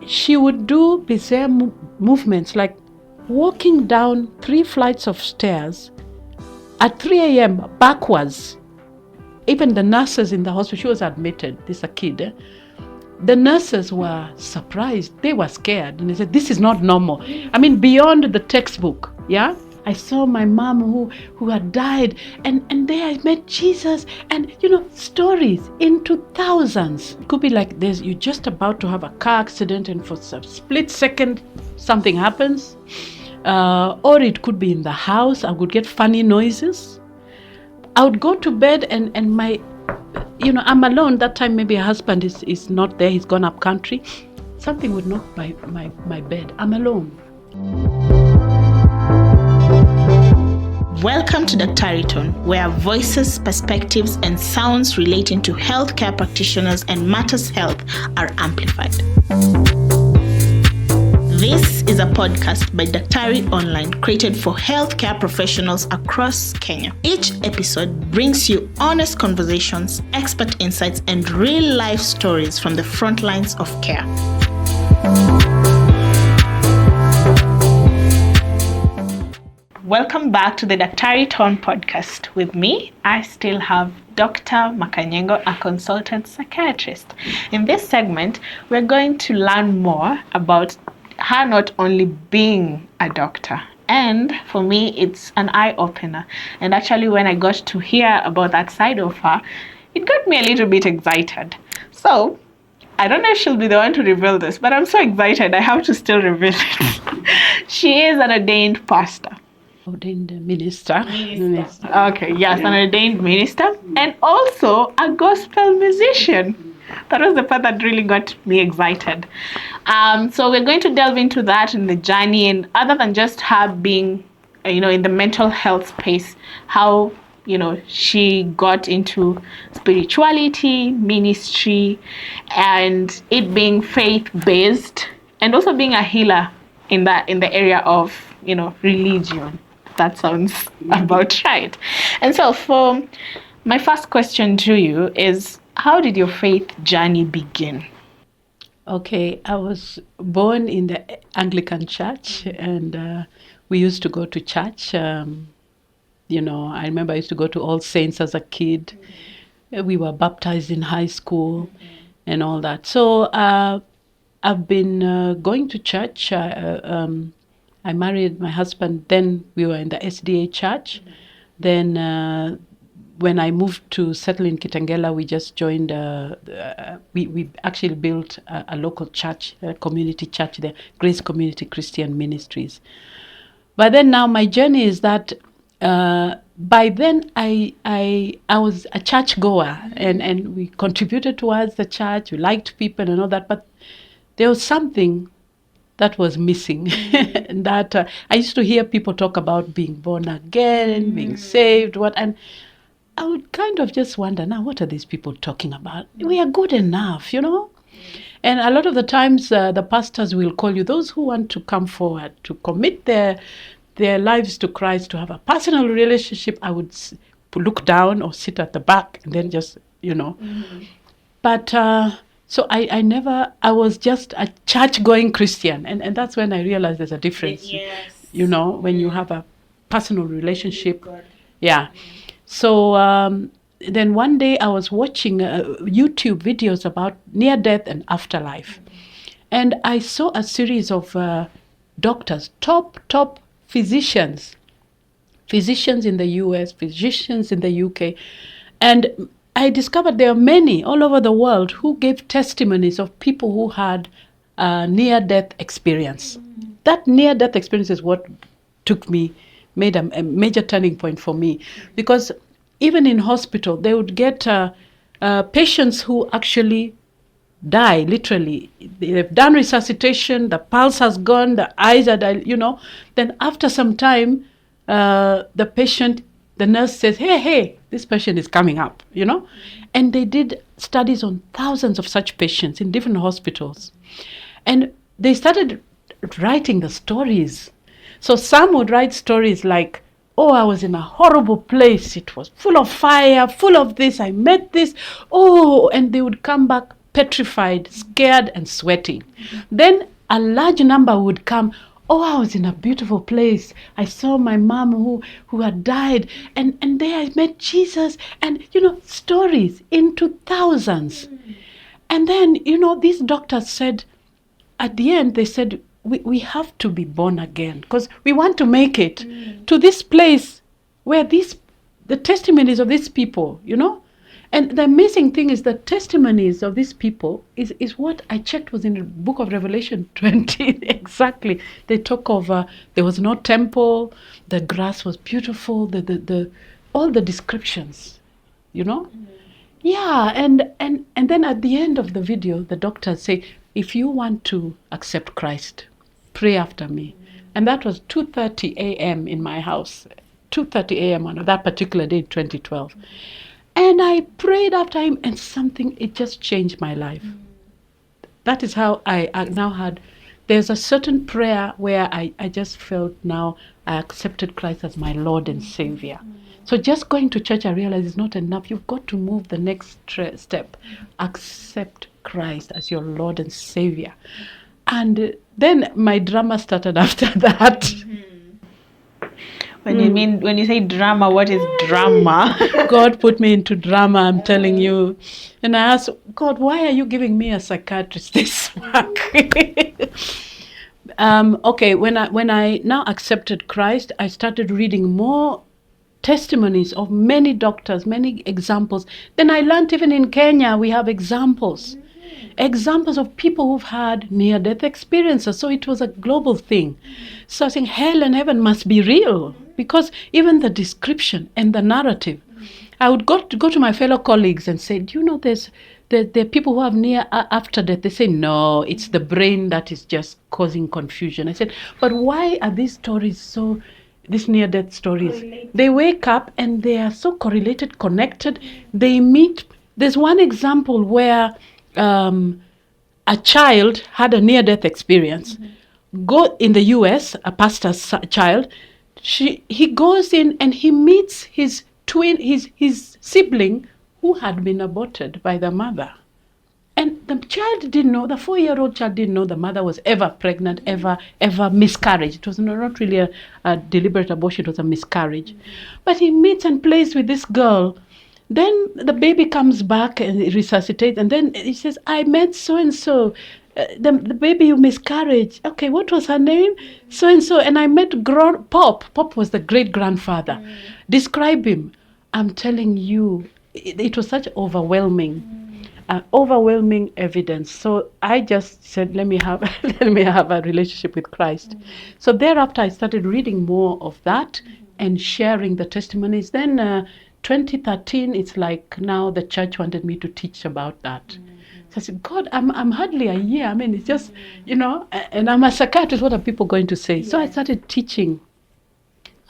she would do bizarre movements, like walking down 3 flights of stairs at 3 a.m. backwards. Even the nurses in the hospital, she was admitted, this is a kid. The nurses were surprised. They were scared. And they said, this is not normal. I mean, beyond the textbook, yeah? I saw my mom who had died, and there I met Jesus, and stories into thousands. It could be like you're just about to have a car accident, and for a split second something happens, or it could be in the house. I would get funny noises. I would go to bed, and my, I'm alone that time. Maybe a husband is not there, he's gone up country. Something would knock my bed. I'm alone. Welcome to Daktari, where voices, perspectives, and sounds relating to healthcare practitioners and matters health are amplified. This is a podcast by Daktari Online, created for healthcare professionals across Kenya. Each episode brings you honest conversations, expert insights, and real-life stories from the front lines of care. Welcome back to the Daktari podcast. With me, I still have Dr. Makanyengo, a consultant psychiatrist. In this segment, we're going to learn more about her not only being a doctor, and for me, it's an eye-opener. And actually, when I got to hear about that side of her, it got me a little bit excited. So, I don't know if she'll be the one to reveal this, but I'm so excited, I have to still reveal it. She is an ordained pastor. Ordained minister. Okay, yes, an ordained minister, and also a gospel musician. That was the part that really got me excited. So we're going to delve into that in the journey, and other than just her being, in the mental health space, how, she got into spirituality, ministry, and it being faith-based, and also being a healer in the area of, religion. That sounds about right. And so for my first question to you is, how did your faith journey begin? Okay, I was born in the Anglican church, and we used to go to church. I remember I used to go to All Saints as a kid. We were baptized in high school and all that. So I've been going to church. I married my husband, then we were in the SDA church. Then when I moved to settle in Kitengela, we just joined, we actually built a local church, a community church there, Grace Community Christian Ministries. But then now my journey is that by then I was a church goer, and we contributed towards the church, we liked people and all that, but there was something that was missing. That I used to hear people talk about being born again, being saved, and I would kind of just wonder, now what are these people talking about? We are good enough, And a lot of the times the pastors will call you, those who want to come forward, to commit their lives to Christ, to have a personal relationship. I would look down or sit at the back and then just, But so I was just a church-going Christian. And that's when I realized there's a difference, when you have a personal relationship. Yeah. So then one day I was watching YouTube videos about near-death and afterlife. And I saw a series of doctors, top physicians in the US, physicians in the UK. And I discovered there are many all over the world who gave testimonies of people who had a near-death experience. That near-death experience is what made a major turning point for me, because even in hospital, they would get patients who actually die, literally. They've done resuscitation, the pulse has gone, the eyes are, Then after some time, the nurse says, hey, this patient is coming up, And they did studies on thousands of such patients in different hospitals. And they started writing the stories. So some would write stories like, oh, I was in a horrible place. It was full of fire, full of this. I met this. Oh, and they would come back petrified, scared, and sweating. Then a large number would come. Oh, I was in a beautiful place. I saw my mom who had died, and there I met Jesus, and stories into thousands. And then these doctors said, at the end they said, we have to be born again because we want to make it to this place where the testimonies of these people, And the amazing thing is the testimonies of these people is what I checked was in the book of Revelation 20. Exactly. They talk of there was no temple, the grass was beautiful, the all the descriptions, Yeah, and then at the end of the video, the doctors say, if you want to accept Christ, pray after me. And that was 2:30 a.m. in my house, 2:30 a.m. on that particular day, 2012. And I prayed after him, and it just changed my life. That is how I now had, there's a certain prayer where I just felt now I accepted Christ as my Lord and Savior. So just going to church, I realized it's not enough. You've got to move the next step. Accept Christ as your Lord and Savior. And then my drama started after that. When you say drama, what is drama? God put me into drama, I'm telling you. And I asked, God, why are you giving me a psychiatrist this work? Okay, when I now accepted Christ, I started reading more testimonies of many doctors, many examples. Then I learned even in Kenya, we have examples of people who've had near-death experiences. So it was a global thing. So I think hell and heaven must be real, because even the description and the narrative, I would go to my fellow colleagues and say, do you know there are people who have after death? They say, no, it's the brain that is just causing confusion. I said, but why are these stories these near-death stories? Correlated. They wake up and they are so correlated, connected. They meet. There's one example where a child had a near-death experience. Go in the U.S., a pastor's child. He goes in and he meets his sibling who had been aborted by the mother. And the child didn't know, the 4-year-old child didn't know the mother was ever pregnant, ever miscarriage. It was not really a deliberate abortion, it was a miscarriage. But he meets and plays with this girl. Then the baby comes back and resuscitates, and then he says, I met so-and-so, the baby who miscarried. Okay, what was her name? So-and-so, and I met Pop. Pop was the great-grandfather. Describe him. I'm telling you, it was such overwhelming evidence. So I just said, let me have a relationship with Christ. So thereafter, I started reading more of that and sharing the testimonies. Then 2013, it's like now the church wanted me to teach about that. So I said, God, I'm hardly a year. I mean, it's just, and I'm a psychiatrist. What are people going to say? So I started teaching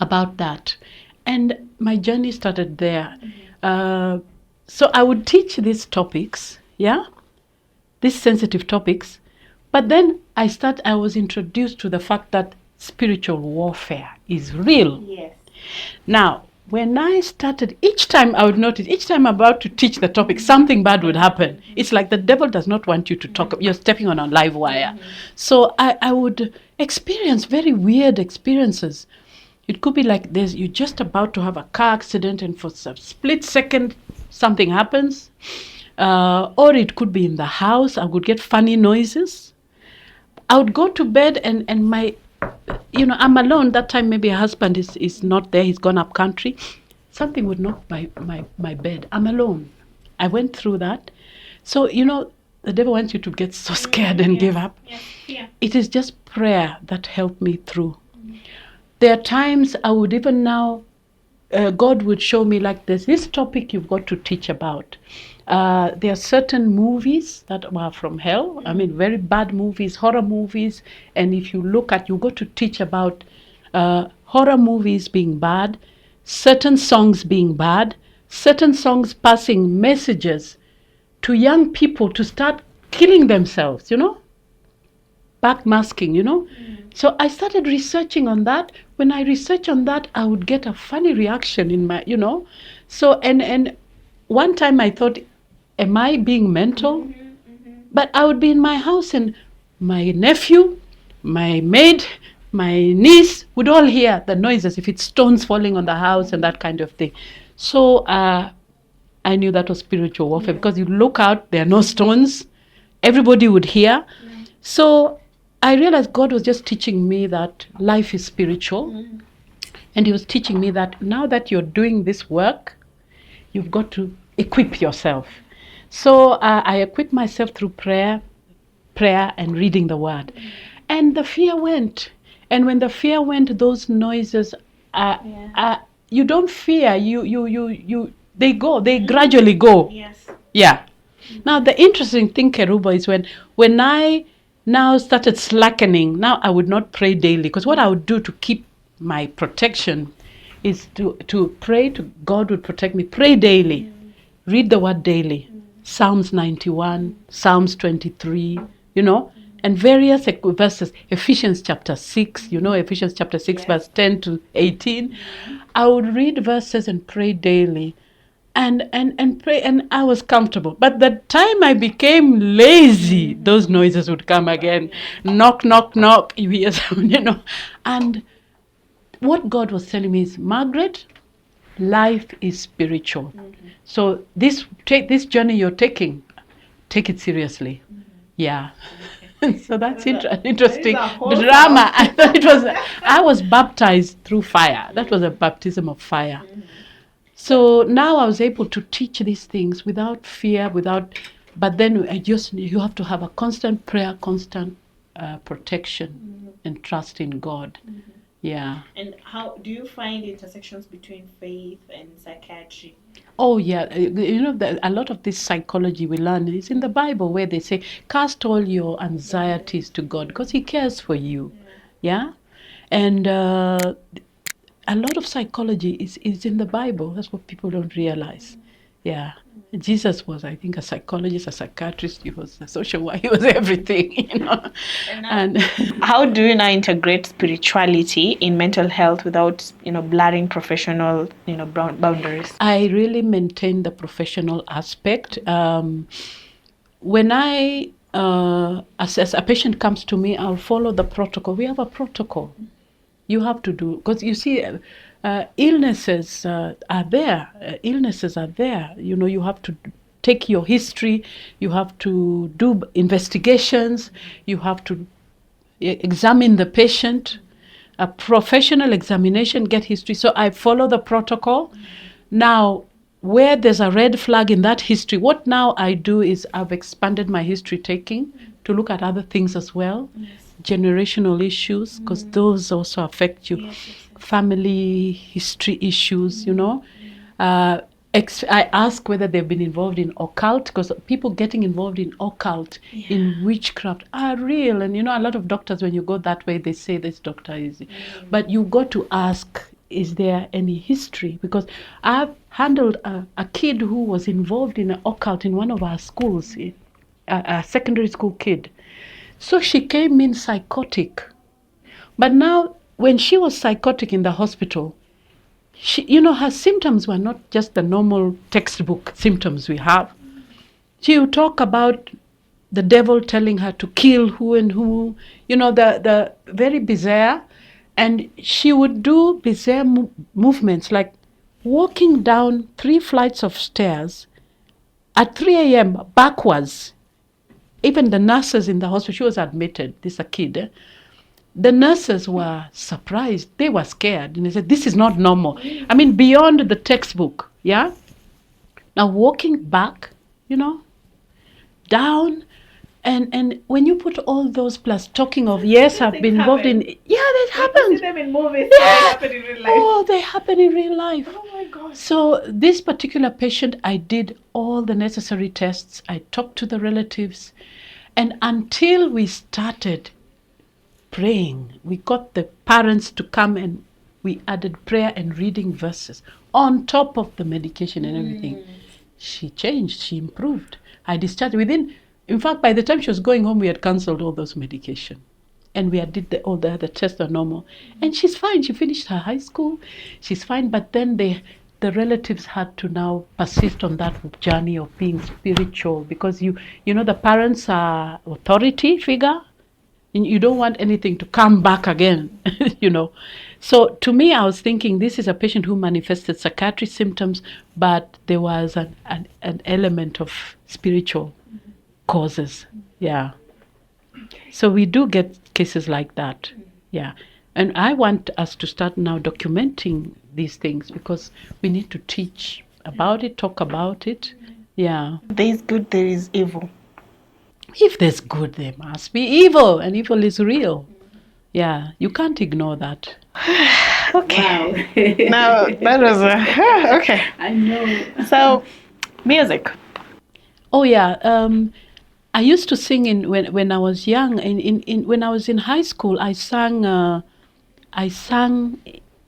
about that. And my journey started there. So I would teach these topics, these sensitive topics, but then I was introduced to the fact that spiritual warfare is real. Yes. Now, when I started, each time I would notice, each time I'm about to teach the topic, something bad would happen. It's like the devil does not want you to talk. You're stepping on a live wire. So I would experience very weird experiences. It could be like you're just about to have a car accident and for a split second, something happens. Or it could be in the house. I would get funny noises. I would go to bed and I'm alone. That time maybe a husband is not there. He's gone up country. Something would knock my bed. I'm alone. I went through that. So, the devil wants you to get so scared and give up. Yeah. It is just prayer that helped me through. There are times I would even now, God would show me like this topic you've got to teach about. There are certain movies that are from hell. I mean, very bad movies, horror movies. And if you got to teach about horror movies being bad, certain songs being bad, certain songs passing messages to young people to start killing themselves, backmasking, So I started researching on that. When I research on that, I would get a funny reaction in my, So, and one time I thought, am I being mental? But I would be in my house and my nephew, my maid, my niece would all hear the noises, if it's stones falling on the house and that kind of thing. So I knew that was spiritual warfare, because you look out, there are no stones, everybody would hear. So I realized God was just teaching me that life is spiritual. And he was teaching me that now that you're doing this work, you've got to equip yourself. So I equipped myself through prayer and reading the word. And the fear went. And when the fear went, those noises, you don't fear, they go, they gradually go. Yes. Yeah. Now the interesting thing, Kerubo, is when I now started slackening, now I would not pray daily, because what I would do to keep my protection is to pray to God would protect me. Pray daily. Read the word daily. Psalms 91, Psalms 23, and various verses. Ephesians chapter 6, Ephesians chapter 6, verse 10 to 18. I would read verses and pray daily. And pray, and I was comfortable. But the time I became lazy, those noises would come again. Knock, knock, knock. You hear someone, And what God was telling me is, Margaret, life is spiritual. So this journey you're taking, take it seriously. Yeah. So that's interesting drama. I thought I was baptized through fire. That was a baptism of fire. So now I was able to teach these things without fear, but then you have to have a constant prayer, constant protection, and trust in God. Yeah. And how do you find intersections between faith and psychiatry? Oh, yeah. A lot of this psychology we learn is in the Bible, where they say, cast all your anxieties to God, because he cares for you. Yeah? And a lot of psychology is in the Bible. That's what people don't realize. Yeah. Jesus was, I think, a psychologist, a psychiatrist. He was a social worker. He was everything, And how do you now integrate spirituality in mental health without, blurring professional, boundaries? I really maintain the professional aspect. When as a patient comes to me, I'll follow the protocol. We have a protocol. You have to do, because you see, illnesses are there. Illnesses are there. You have to take your history. You have to do investigations. You have to examine the patient, a professional examination, get history. So I follow the protocol. Now, where there's a red flag in that history, what now I do is I've expanded my history taking to look at other things as well. Generational issues, because those also affect you. Family history issues, I ask whether they've been involved in occult, because people getting involved in occult, in witchcraft, are real. And a lot of doctors, when you go that way, they say this doctor is. But you got to ask, is there any history? Because I've handled a kid who was involved in an occult in one of our schools, a secondary school kid. So she came in psychotic. But now, when she was psychotic in the hospital, her symptoms were not just the normal textbook symptoms we have. She would talk about the devil telling her to kill who and who, the very bizarre. And she would do bizarre movements, like walking down 3 flights of stairs at 3 a.m. backwards. Even the nurses in the hospital, she was admitted, this is a kid, the nurses were surprised. They were scared. And they said, this is not normal. I mean, beyond the textbook, yeah? Now, walking back, down, and when you put all those plus talking of, yes, I've been involved in, that happened. You see them in movies, they happen in real life. Oh, they happen in real life. Oh my God. So this particular patient, I did all the necessary tests. I talked to the relatives. And until we started praying, we got the parents to come, and we added prayer and reading verses on top of the medication and everything. She changed, she improved. I discharged in fact, by the time she was going home, we had cancelled all those medication. And we had did all the other tests are normal. And she's fine. She finished her high school. She's fine. But then the relatives had to now persist on that journey of being spiritual, because the parents are authority figure. You don't want anything to come back again, So to me, I was thinking this is a patient who manifested psychiatric symptoms, but there was an element of spiritual causes. Yeah. So we do get cases like that. Yeah. And I want us to start now documenting these things, because we need to teach about it, talk about it. Yeah. There is good, there is evil. If there's good, there must be evil, and evil is real. Yeah, you can't ignore that. Okay. Now, that was okay. I know. So, music. Oh yeah. I used to sing when I was young. When I was in high school, I sang. I sang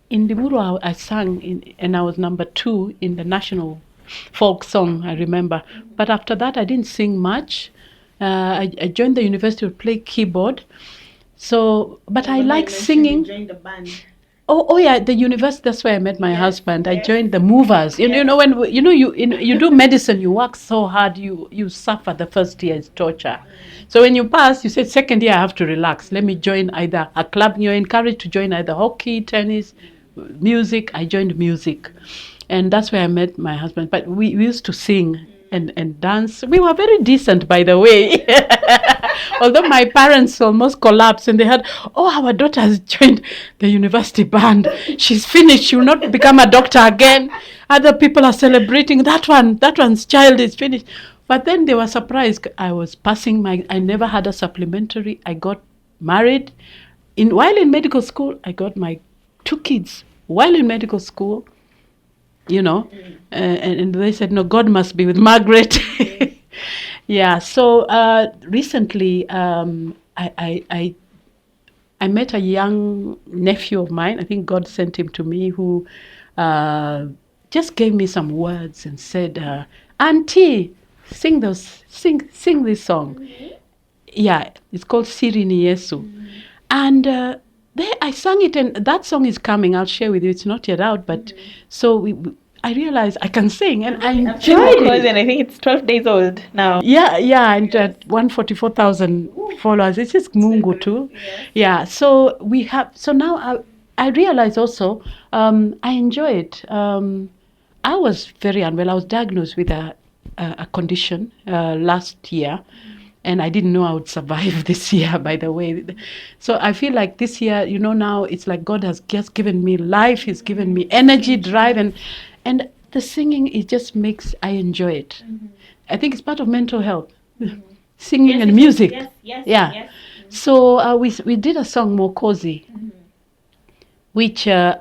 in Limuru. I sang and I was number 2 in the national folk song. I remember. But after that, I didn't sing much. I joined the university to play keyboard. So, but I like singing. You joined the band. Oh yeah, the university. That's where I met my husband. I joined the movers. You know when you do medicine, you work so hard. You suffer the first year, it's torture. So when you pass, you say second year I have to relax. Let me join either a club. You're encouraged to join either hockey, tennis, music. I joined music, and that's where I met my husband. But we used to sing and dance. We were very decent, by the way. Although my parents almost collapsed and they had, our daughter has joined the university band. She's finished. She will not become a doctor again. Other people are celebrating. That one's child is finished. But then they were surprised. I was passing I never had a supplementary. I got married. While in medical school, I got my 2 kids. While in medical school, and they said, no, God must be with Margaret. Yeah, so recently I met a young nephew of mine. I think God sent him to me, who just gave me some words and said, Auntie, sing this song. Mm-hmm. Yeah, it's called Siri ni Yesu. Mm-hmm. And there I sang it, and that song is coming. I'll share with you. It's not yet out, but so I realized I can sing, and I enjoyed it. And I think it's 12 days old now. Yeah, and 144,000 followers. It's just Mungu too. Yeah, so now I realize also I enjoy it. I was very unwell. I was diagnosed with a condition last year. And I didn't know I would survive this year, by the way. So I feel like this year, now it's like God has just given me life. He's given me energy, drive, and the singing, it just makes, I enjoy it. Mm-hmm. I think it's part of mental health, singing and music. Yes. Yes. So we did a song, Mokozi, which, is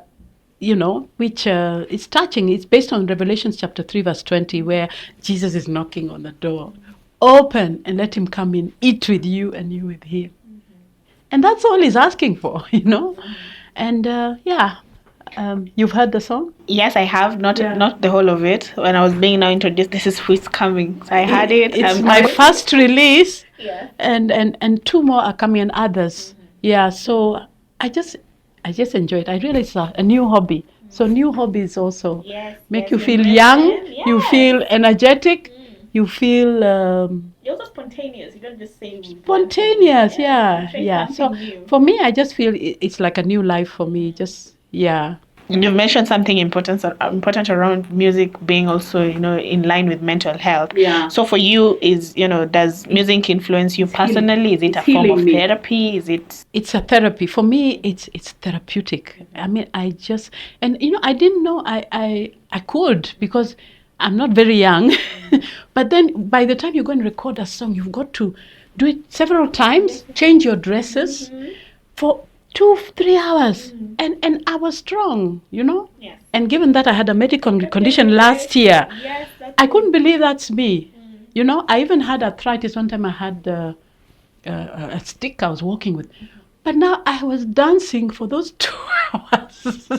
touching. It's based on Revelation chapter 3, verse 20, where Jesus is knocking on the door. Open and let him come in, eat with you and you with him. And that's all he's asking for, And you've heard the song? Yes, I have. Not the whole of it. When I was being now introduced, this is who's coming. So I had it. It's my first release. Yeah. And 2 more are coming, and others. Yeah, so I just enjoy it. I realize it's a new hobby. So new hobbies also make you feel young, you feel energetic. You feel you're also spontaneous. You don't just say spontaneous. Yeah. So for me, I just feel it's like a new life for me. You've mentioned something important around music being also, in line with mental health. Yeah. So for you, does music influence you personally? Is it a form of therapy? It's a therapy. For me, it's therapeutic. I mean, I didn't know I could, because I'm not very young. But then by the time you go and record a song, you've got to do it several times, change your dresses for 2-3 hours. And I was strong, Yes. And given that I had a medical condition last year, I couldn't believe that's me. I even had arthritis. One time I had a stick I was walking with. But now I was dancing for those 2 hours.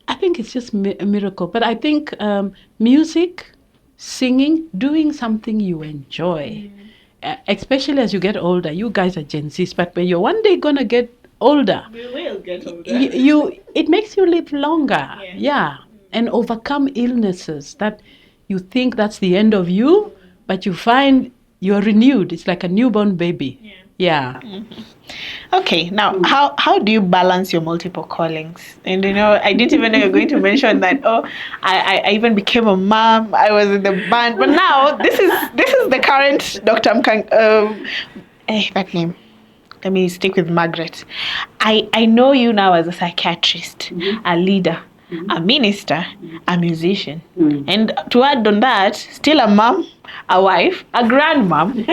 I think it's just a miracle. But I think music, singing, doing something you enjoy, especially as you get older. You guys are Gen Zs, but when you're one day going to get older, We will get older. it makes you live longer. Yeah. Yeah. And overcome illnesses that you think that's the end of you, but you find you're renewed. It's like a newborn baby. Yeah. Okay, now how do you balance your multiple callings? And I didn't even know you're going to mention that. Oh, I even became a mom. I was in the band, but now this is the current Dr. That name. Let me stick with Margaret. I know you now as a psychiatrist, a leader, a minister, a musician, and to add on that, still a mom, a wife, a grandmom,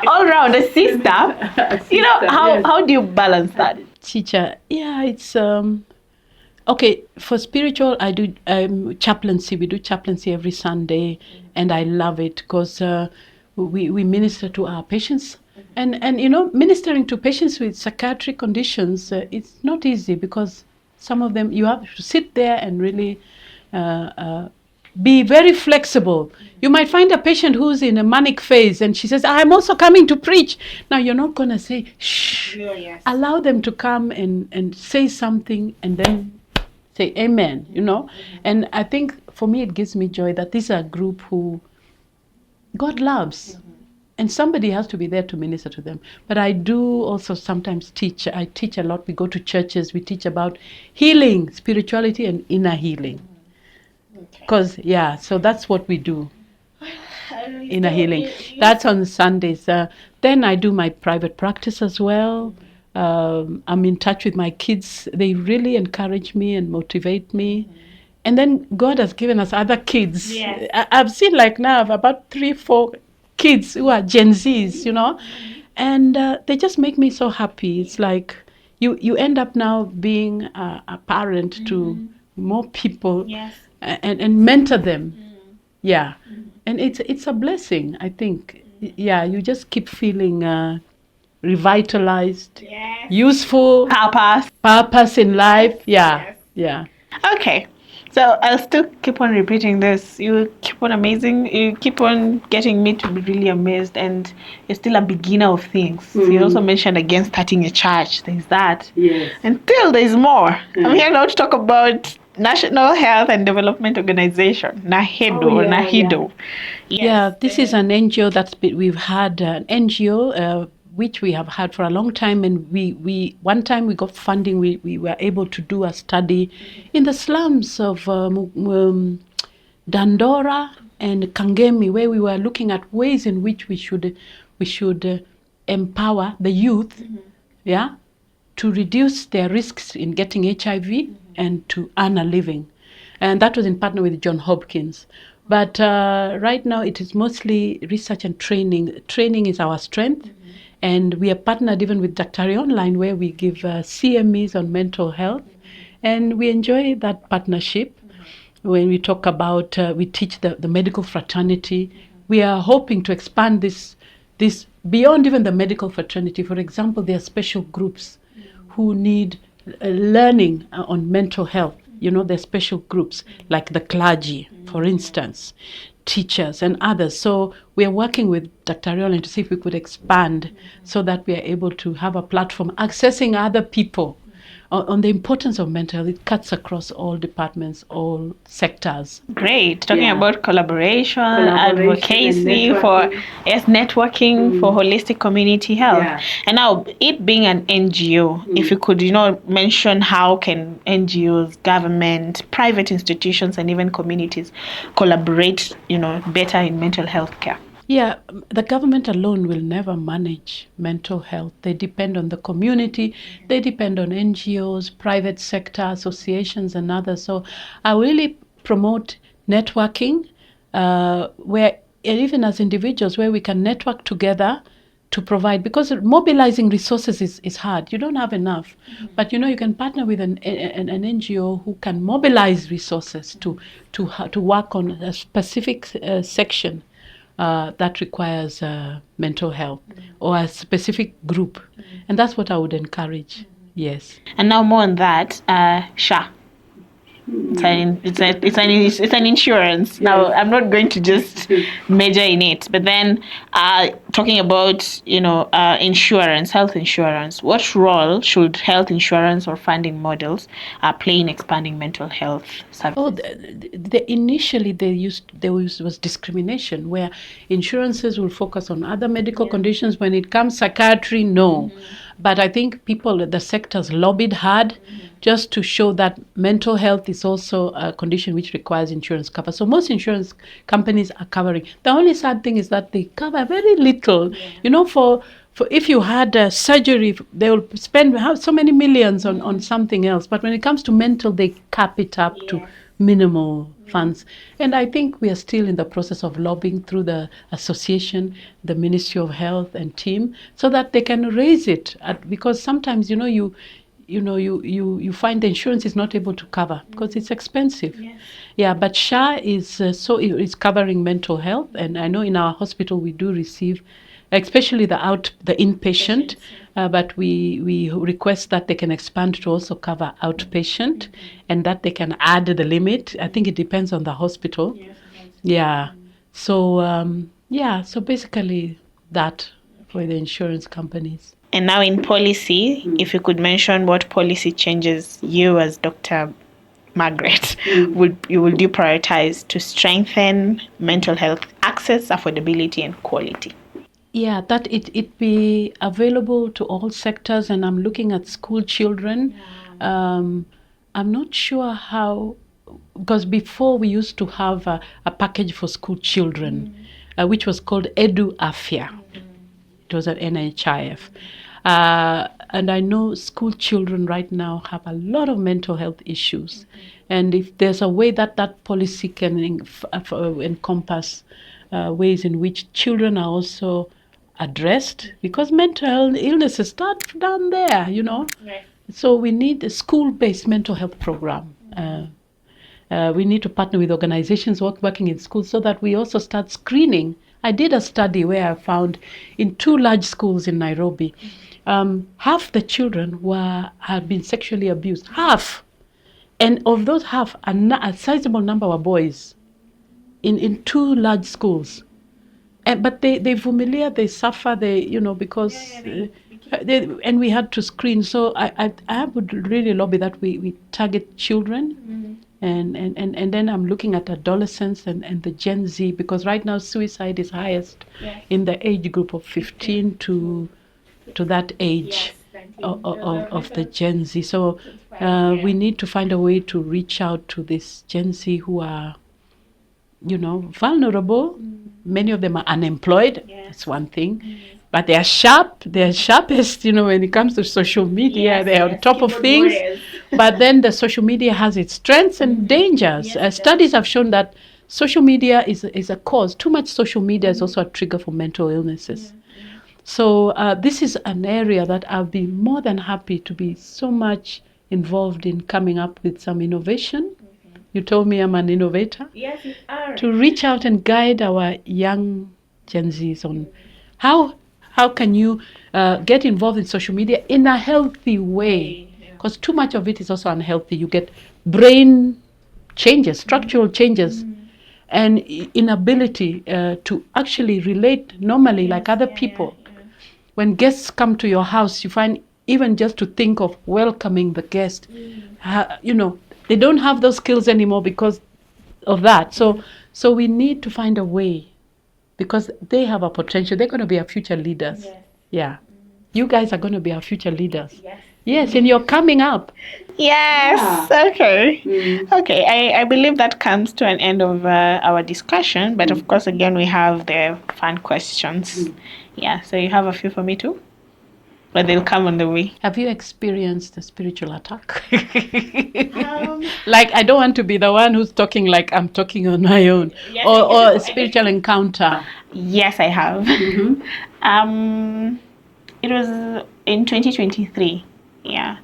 all round a sister. How do you balance that? Teacher, yeah, it's okay. For spiritual, I do chaplaincy. We do chaplaincy every Sunday, and I love it because we minister to our patients. And ministering to patients with psychiatric conditions, it's not easy because some of them you have to sit there and really be very flexible. You might find a patient who's in a manic phase and she says, I'm also coming to preach. Now, you're not going to say, shh. Yes. Allow them to come and say something and then say amen, And I think for me, it gives me joy that this is a group who God loves. And somebody has to be there to minister to them. But I do also sometimes teach. I teach a lot. We go to churches. We teach about healing, spirituality, and inner healing. Because, so that's what we do. Inner healing. That's on Sundays. Then I do my private practice as well. I'm in touch with my kids. They really encourage me and motivate me. And then God has given us other kids. Yes. I've seen now about 3-4 kids who are Gen Zs, and they just make me so happy. It's like you end up now being a parent to more people. Yes. And mentor them. Yeah. And it's a blessing, I think. Yeah, you just keep feeling revitalized, useful, purpose in life. Yeah. Yeah. Okay. So I'll still keep on repeating this. You keep on amazing. You keep on getting me to be really amazed, and you're still a beginner of things. So you also mentioned again starting a church. There's that. Yes. And still there's more. I'm here now to talk about National Health and Development Organization, NAHEDO. Yes. Yeah, this is an NGO we've had an NGO which we have had for a long time, and we one time we got funding. We were able to do a study in the slums of Dandora and Kangemi, where we were looking at ways in which we should empower the youth, to reduce their risks in getting HIV and to earn a living, and that was in partner with John Hopkins. But right now it is mostly research and training. Training is our strength. And we are partnered even with Daktari Online, where we give CMEs on mental health. And we enjoy that partnership. When we talk about, we teach the medical fraternity. We are hoping to expand this beyond even the medical fraternity. For example, there are special groups who need learning on mental health. There are special groups like the clergy, for instance, teachers and others. So we are working with Daktari Online to see if we could expand so that we are able to have a platform accessing other people on the importance of mental health. It cuts across all departments, all sectors. Great. Talking about collaboration, advocacy for networking for holistic community health. Yeah. And now, it being an NGO, if you could, mention how can NGOs, government, private institutions, and even communities collaborate, better in mental health care. Yeah, the government alone will never manage mental health. They depend on the community, they depend on NGOs, private sector associations, and others. So I really promote networking, where even as individuals, where we can network together to provide, because mobilizing resources is hard. You don't have enough. But you can partner with an NGO who can mobilize resources to work on a specific section that requires mental health or a specific group. And that's what I would encourage. Yes. And now more on that, SHA. It's an insurance. Yes. Now, I'm not going to just major in it, but then talking about insurance, health insurance. What role should health insurance or funding models play in expanding mental health services? Oh, initially there was discrimination where insurances will focus on other medical conditions. When it comes psychiatry, no. But I think the sectors lobbied hard just to show that mental health is also a condition which requires insurance cover. So most insurance companies are covering. The only sad thing is that they cover very little. For if you had a surgery, they will spend so many millions on something else. But when it comes to mental, they cap it up to minimal funds. And I think we are still in the process of lobbying through the association, the Ministry of Health and team, so that they can raise it. Because sometimes, you find the insurance is not able to cover because it's expensive. Yeah, but SHA is covering mental health, and I know in our hospital we do receive, especially the inpatient, but we request that they can expand to also cover outpatient, and that they can add the limit. I think it depends on the hospital. Yeah. So so basically that for the insurance companies. And now in policy, if you could mention what policy changes you as Dr. Margaret would you prioritize to strengthen mental health access, affordability, and quality? Yeah, that it be available to all sectors, and I'm looking at school children. I'm not sure how, because before we used to have a package for school children, which was called Edu Afia. It was at NHIF. And I know school children right now have a lot of mental health issues. And if there's a way that policy can encompass ways in which children are also addressed, because mental illnesses start down there, Right. So we need a school-based mental health program. We need to partner with organizations working in schools so that we also start screening. I did a study where I found in 2 large schools in Nairobi, half the children had been sexually abused. Half. And of those half, a sizable number were boys in 2 large schools. But they vumilia, they suffer, because and we had to screen. So I would really lobby that we target children. And then I'm looking at adolescents and the Gen Z, because right now suicide is highest in the age group of 15 to that age of the Gen Z. So we need to find a way to reach out to this Gen Z who are, vulnerable. Many of them are unemployed. That's one thing. But they are sharp. They are sharpest, when it comes to social media. They are on top of things. But then the social media has its strengths and dangers. Studies have shown that social media is a cause. Too much social media is also a trigger for mental illnesses. So this is an area that I'll be more than happy to be so much involved in coming up with some innovation. You told me I'm an innovator. Yes, you are. To reach out and guide our young Gen Zs on how can you get involved in social media in a healthy way. Because too much of it is also unhealthy. You get brain changes, structural changes, and inability to actually relate normally like other people. When guests come to your house, you find even just to think of welcoming the guest, they don't have those skills anymore because of that. So we need to find a way, because they have a potential. They're going to be our future leaders. Yeah. You guys are going to be our future leaders. Yes, and you're coming up. Yes. Yeah. Okay. Okay. I believe that comes to an end of our discussion. But of course, again, we have the fun questions. Yeah. So you have a few for me too? But they'll come on the way. Have you experienced a spiritual attack? Like, I don't want to be the one who's talking like I'm talking on my own. Yes, or a spiritual encounter. Yes, I have. It was in 2023. Yeah.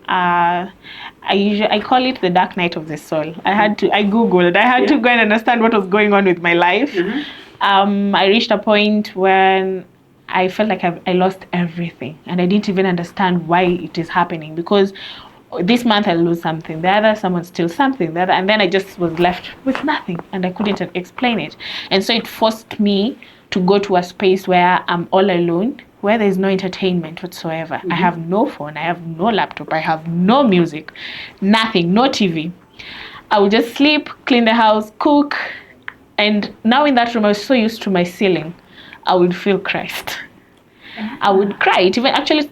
I call it the dark night of the soul. I Googled. I had to go and understand what was going on with my life. I reached a point when I felt like I lost everything, and I didn't even understand why it is happening, because this month I'll lose something, the other someone steals something, the other, and then I just was left with nothing and I couldn't explain it. And so it forced me to go to a space where I'm all alone, where there's no entertainment whatsoever. I have no phone, I have no laptop, I have no music, nothing, no TV. I would just sleep, clean the house, cook, and now in that room I was so used to my ceiling, I would feel Christ. I would cry. It even actually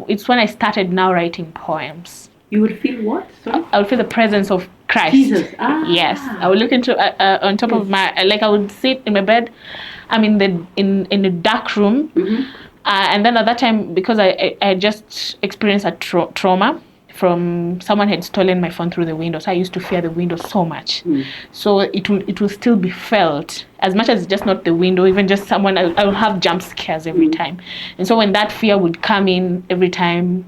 it's when I started now writing poems. You would feel what? Sorry? I would feel the presence of Christ. Jesus. Yes, I would look into on top of my, like I would sit in my bed. I'm in the dark room, and then at that time, because I just experienced a trauma from someone had stolen my phone through the window, so I used to fear the window so much. So it will still be felt as much as just not the window, even just someone. I will have jump scares every time, and so when that fear would come in every time,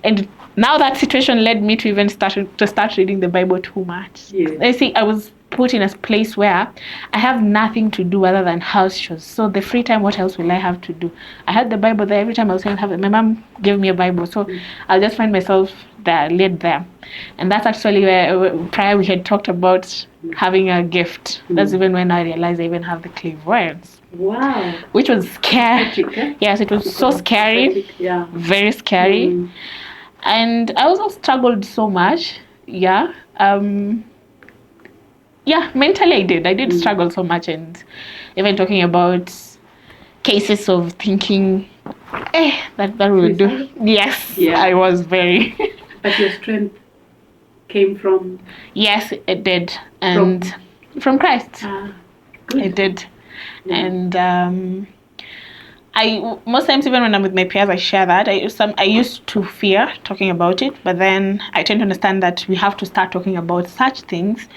and now that situation led me to even start reading the Bible too much. I see I was put in a place where I have nothing to do other than house chores. So the free time, what else will I have to do? I had the Bible there every time I was going to have it. My mom gave me a Bible, so I'll just find myself there, laid there. And that's actually where prior we had talked about having a gift. That's even when I realized I even have the clairvoyance. Wow. Which was scary. Yes, it was so scary. Yeah. Very scary. And I also struggled so much. Mentally I did struggle so much, and even talking about cases of thinking that will do. Yes, I was very. But your strength came from? Yes, it did, and from Christ. It did. And I most times, even when I'm with my peers, I share that. I used to fear talking about it, but then I tend to understand that we have to start talking about such things,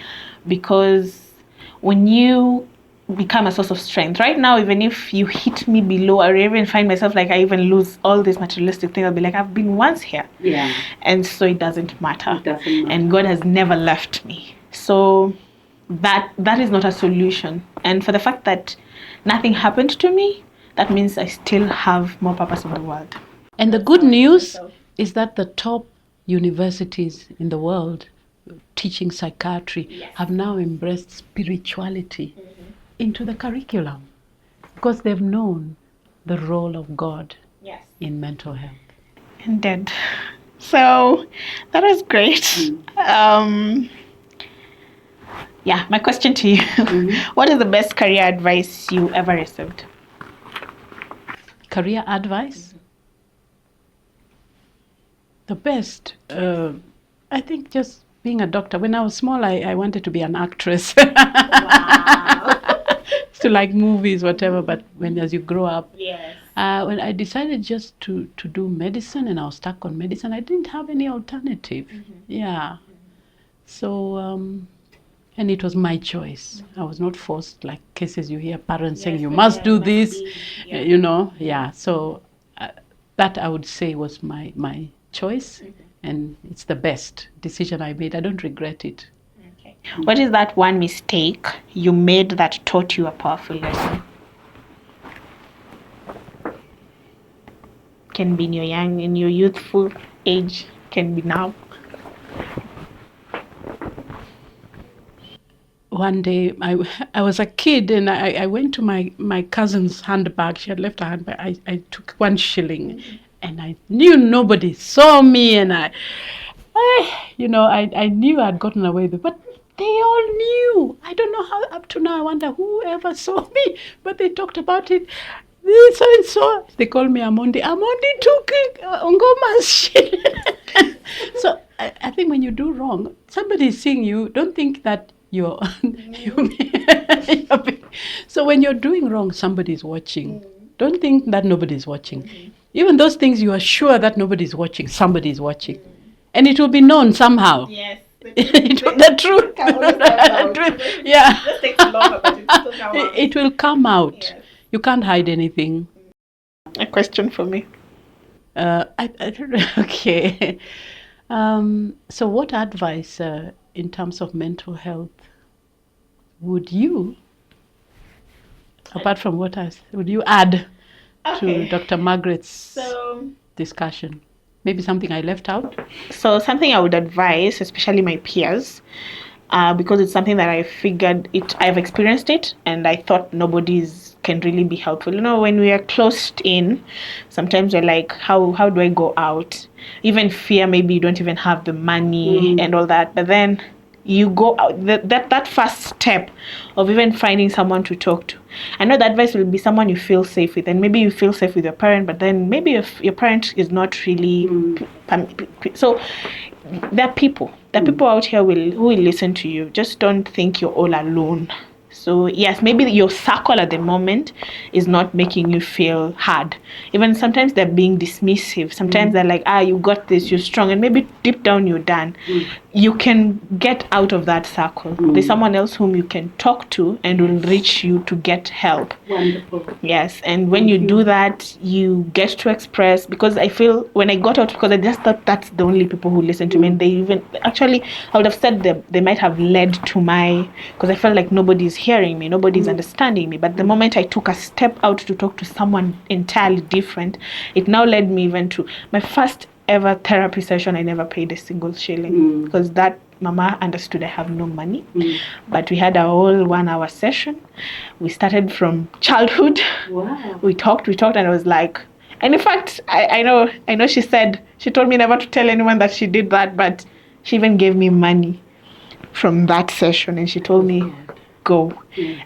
because when you become a source of strength, right now, even if you hit me below, or even find myself like I even lose all these materialistic things, I'll be like, I've been once here. Yeah. And so it doesn't matter. It doesn't matter. And God has never left me. So that is not a solution. And for the fact that nothing happened to me, that means I still have more purpose in the world. And the good news is that the top universities in the world teaching psychiatry have now embraced spirituality into the curriculum, because they've known the role of God in mental health. Indeed. So that was great. My question to you, what is the best career advice you ever received? Career advice? The best, I think just being a doctor. When I was small, I wanted to be an actress. Wow. To like movies, whatever, but as you grow up, when I decided just to do medicine, and I was stuck on medicine, I didn't have any alternative. So, and it was my choice. I was not forced, like cases you hear parents saying, you must do this, so that I would say was my choice, and it's the best decision I made. I don't regret it. What is that one mistake you made that taught you a powerful lesson? Can be in your youthful age, can be now. One day, I was a kid, and I went to my cousin's handbag. She had left her handbag. I took 1 shilling, and I knew nobody saw me, and I knew I'd gotten away with it, but they all knew. I don't know how, up to now, I wonder whoever saw me, but they talked about it. So they called me Amondi. Amondi took Ongoma's shilling. So I think when you do wrong, somebody is seeing you. Don't think that you're so when you're doing wrong, somebody's watching. Don't think that nobody's watching. Even those things you are sure that nobody's watching, somebody's watching. And it will be known somehow. Yes. The truth. Yeah. It takes longer, but it will come out. It will come out. Yes. You can't hide anything. A question for me. I don't know. Okay. So what advice in terms of mental health would you, apart from would you add to Dr. Margaret's discussion? maybe something I left out? So something I would advise, especially my peers, because it's something that I figured I've experienced it, and I thought nobody's can really be helpful. You know, when we are closed in, sometimes we're like, how do I go out? Even fear, maybe you don't even have the money and all that, but then you go out, that first step of even finding someone to talk to. I know the advice will be someone you feel safe with, and maybe you feel safe with your parent, but then maybe if your parent is not really so there are people out here who will listen to you. Just don't think you're all alone. So yes, maybe your circle at the moment is not making you feel hard. Even sometimes they're being dismissive. Sometimes they're like, you got this, you're strong, and maybe deep down you're done. You can get out of that circle. There's someone else whom you can talk to and will reach you to get help. Wonderful. Yes, and when you do that, you get to express, because I feel when I got out, because I just thought that's the only people who listen to me, and they even, actually, I would have said they might have led to because I felt like nobody's hearing me, nobody's understanding me, but the moment I took a step out to talk to someone entirely different, it now led me even to my first ever therapy session. I never paid a single shilling, because that mama understood I have no money. But we had a whole 1 hour session. We started from childhood. Wow. We talked, and I was like, and in fact, I know she told me never to tell anyone that she did that, but she even gave me money from that session, and she told me, go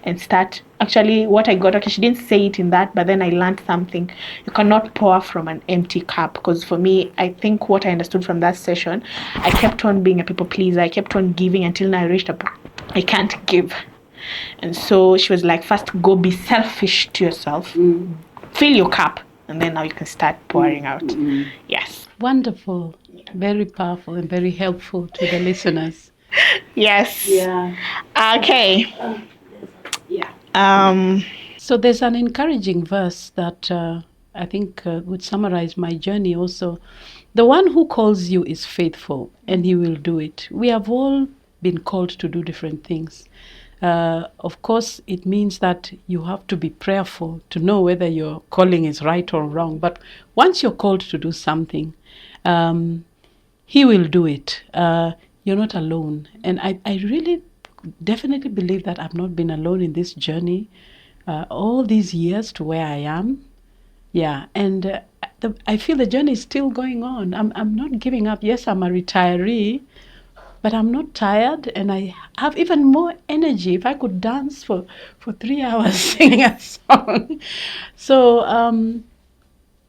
and start. Actually, what I got, she didn't say it in that, but then I learned something. You cannot pour from an empty cup, because for me, I think what I understood from that session, I kept on being a people pleaser. I kept on giving until now I reached I can't give. And so she was like, first go be selfish to yourself, fill your cup, and then now you can start pouring out. Yes. Wonderful. Very powerful and very helpful to the listeners. Yes. Yeah. Okay. Yeah. So there's an encouraging verse that I think would summarize my journey also. The one who calls you is faithful, and he will do it. We have all been called to do different things. Of course, it means that you have to be prayerful to know whether your calling is right or wrong. But once you're called to do something, he will do it. You're not alone. And I really definitely believe that I've not been alone in this journey all these years to where I am. Yeah, and I feel the journey is still going on. I'm not giving up. Yes, I'm a retiree, but I'm not tired, and I have even more energy. If I could dance for 3 hours singing a song. So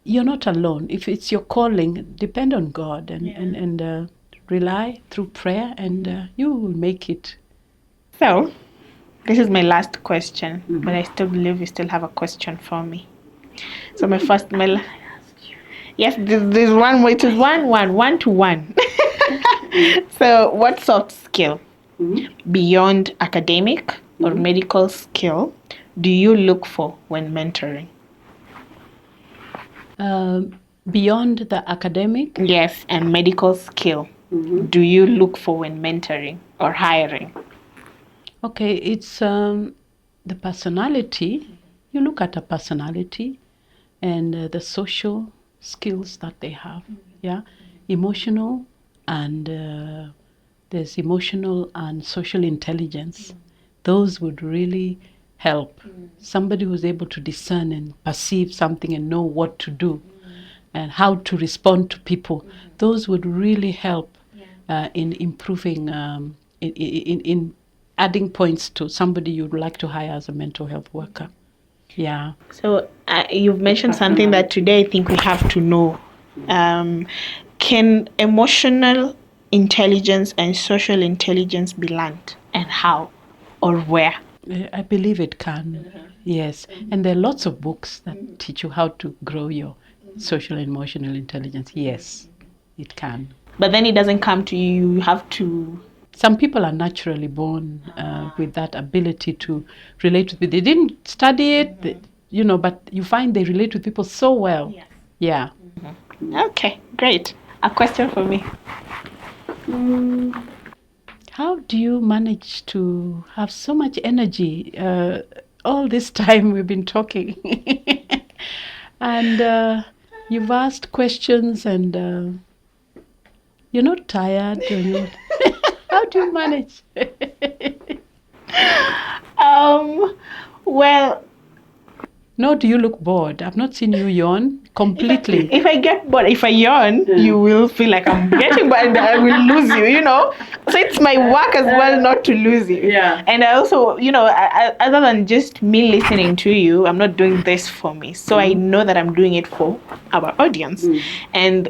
you're not alone. If it's your calling, depend on God and rely through prayer, and you will make it. So, this is my last question, but I still believe you still have a question for me. So yes, there's one way. It is one to one. So, what soft skill beyond academic or medical skill do you look for when mentoring? Beyond the academic? Yes, and medical skill do you look for when mentoring or hiring? Okay, it's the personality. You look at a personality and the social skills that they have. Yeah, emotional, and there's emotional and social intelligence. Those would really help. Somebody who's able to discern and perceive something and know what to do and how to respond to people. Those would really help in improving, in adding points to somebody you'd like to hire as a mental health worker. Yeah. So you've mentioned something that today I think we have to know. Can emotional intelligence and social intelligence be learned, and how or where? I believe it can. Yes. And there are lots of books that teach you how to grow your social and emotional intelligence. Yes, it can. But then it doesn't come to you. You have to. Some people are naturally born with that ability to relate with people. They didn't study it, but you find they relate with people so well. Yes. Yeah. Okay, great. A question for me. How do you manage to have so much energy all this time we've been talking? And You've asked questions and you're not tired. How do you manage? Well, No, do you look bored? I've not seen you yawn completely. if I get bored, if I yawn, you will feel like I'm getting bored and I will lose you, you know? So it's my work as well not to lose you. Yeah. And I also, other than just me listening to you, I'm not doing this for me. So I know that I'm doing it for our audience. And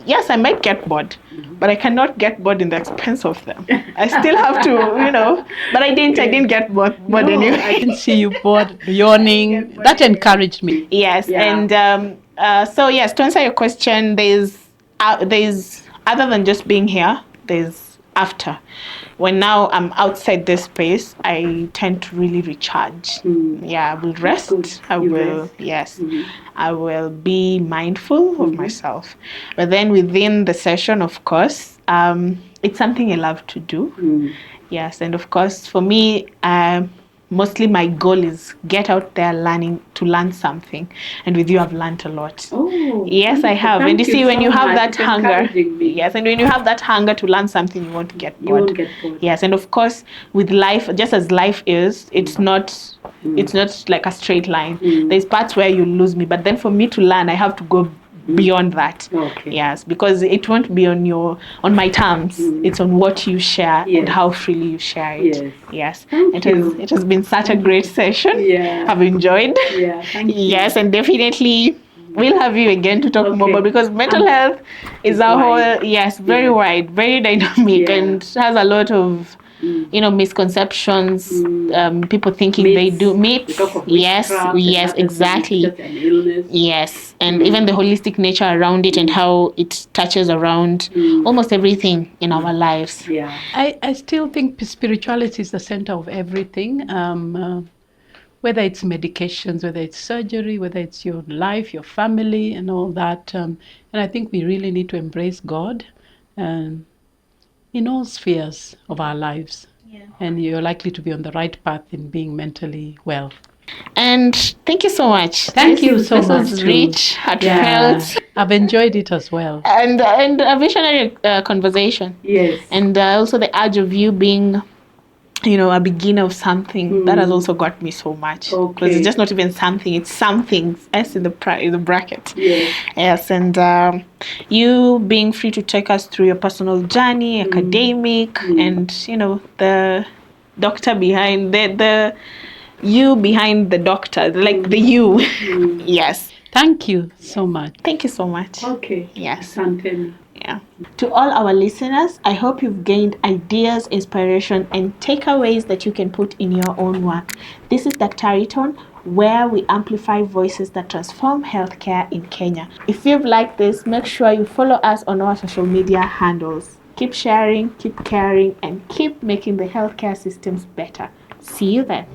yes, I might get bored, but I cannot get bored in the expense of them. I still have to, but I didn't get bored anyway. I didn't see you bored, yawning. That encouraged me. Yes, Yeah. and so yes, to answer your question, there's other than just being here, there's after. When now I'm outside this space, I tend to really recharge. Yeah, I will rest. Good. I You will, rest. yes, I will be mindful of myself. But then within the session, of course, it's something I love to do. Yes, and of course, for me, mostly my goal is get out there to learn something. And with you, I've learned a lot. Oh, Yes, I have. Thank And you see, when so you have much. that It's hunger, encouraging me. yes, and when you have that hunger to learn something, you won't get bored. You won't get bored. Yes, and of course, with life, just as life is, it's not like a straight line. There's parts where you lose me, but then for me to learn, I have to go beyond that. Okay. Yes, because it won't be on my terms. It's on what you share and how freely you share it. Yes. Thank you. It has been such a great session. Yeah. I've enjoyed. Yeah, thank you. Yes, and definitely we'll have you again to talk more Okay. about, because mental health is a wide. whole very wide, very dynamic, Yeah. and has a lot of misconceptions, people thinking they Myths. do We myths. talk of Yes, witchcraft and yes, that is exactly. just an illness. Yes, and even the holistic nature around it and how it touches around almost everything in our lives. Yeah. I still think spirituality is the center of everything. Whether it's medications, whether it's surgery, whether it's your life, your family, and all that. And I think we really need to embrace God in all spheres of our lives. Yeah. And you're likely to be on the right path in being mentally well. And thank you so much. Thank you so much. much. This was rich, heartfelt. I've enjoyed it as well. And a visionary conversation. Yes. And also the urge of you being, a beginner of something. That has also got me so much. Okay. Because it's just not even something, it's something. S in the bracket. Yes. Yes, and you being free to take us through your personal journey, academic, and, the doctor behind, the you behind the doctor, like the you. Yes. Thank you so much. Thank you so much. Okay. Yes. Asante. Yeah. To all our listeners, I hope you've gained ideas, inspiration, and takeaways that you can put in your own work. This is Daktari Tone, where we amplify voices that transform healthcare in Kenya. If you've liked this, make sure you follow us on our social media handles. Keep sharing, keep caring, and keep making the healthcare systems better. See you then.